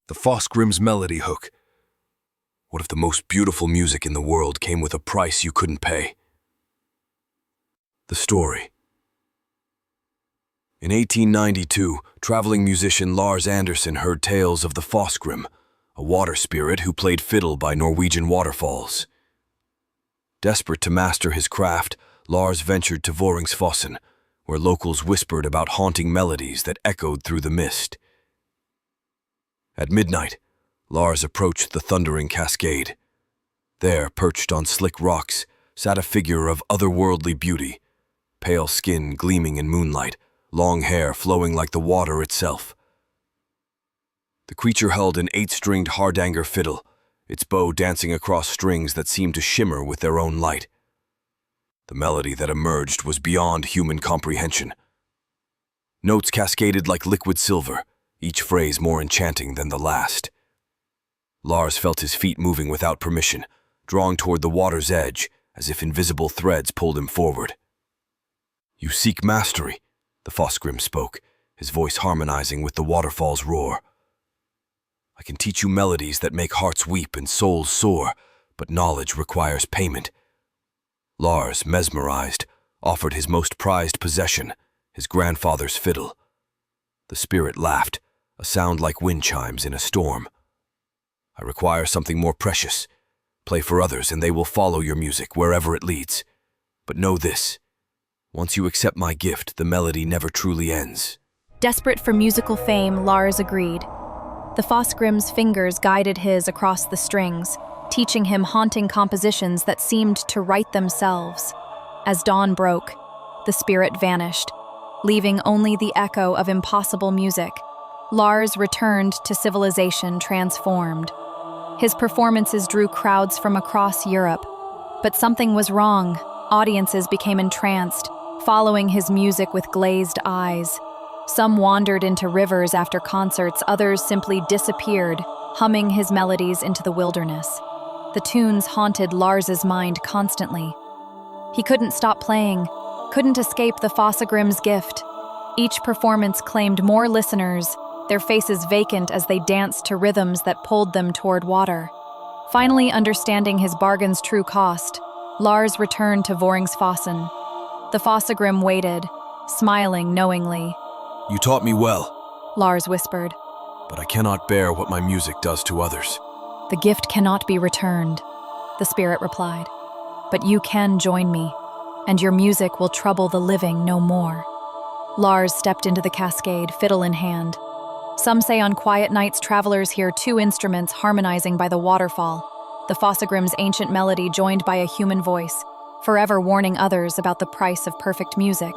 The Fossegrim's melody hook. What if the most beautiful music in the world came with a price you couldn't pay? The story. In 1892, traveling musician Lars Andersen heard tales of the Fossegrim, a water spirit who played fiddle by Norwegian waterfalls. Desperate to master his craft, Lars ventured to Voringsfossen, where locals whispered about haunting melodies that echoed through the mist. At midnight, Lars approached the thundering cascade. There, perched on slick rocks, sat a figure of otherworldly beauty, pale skin gleaming in moonlight, long hair flowing like the water itself. The creature held an 8-stringed hardanger fiddle, its bow dancing across strings that seemed to shimmer with their own light. The melody that emerged was beyond human comprehension. Notes cascaded like liquid silver, each phrase more enchanting than the last. Lars felt his feet moving without permission, drawing toward the water's edge, as if invisible threads pulled him forward. "You seek mastery," the Fossegrim spoke, his voice harmonizing with the waterfall's roar. "I can teach you melodies that make hearts weep and souls soar, but knowledge requires payment." Lars, mesmerized, offered his most prized possession, his grandfather's fiddle. The spirit laughed, a sound like wind chimes in a storm. "I require something more precious. Play for others and they will follow your music wherever it leads. But know this, once you accept my gift, the melody never truly ends." Desperate for musical fame, Lars agreed. The Fossegrim's fingers guided his across the strings, teaching him haunting compositions that seemed to write themselves. As dawn broke, the spirit vanished, leaving only the echo of impossible music. Lars returned to civilization transformed. His performances drew crowds from across Europe, but something was wrong. Audiences became entranced, following his music with glazed eyes. Some wandered into rivers after concerts, others simply disappeared, humming his melodies into the wilderness. The tunes haunted Lars's mind constantly. He couldn't stop playing, couldn't escape the Fossegrim's gift. Each performance claimed more listeners, their faces vacant as they danced to rhythms that pulled them toward water. Finally understanding his bargain's true cost, Lars returned to Voringsfossen. The Fossegrim waited, smiling knowingly. "You taught me well," Lars whispered. "but I cannot bear what my music does to others." "The gift cannot be returned," the spirit replied. "But you can join me, and your music will trouble the living no more." Lars stepped into the cascade, fiddle in hand. Some say on quiet nights travelers hear two instruments harmonizing by the waterfall, the Fossegrim's ancient melody joined by a human voice, forever warning others about the price of perfect music.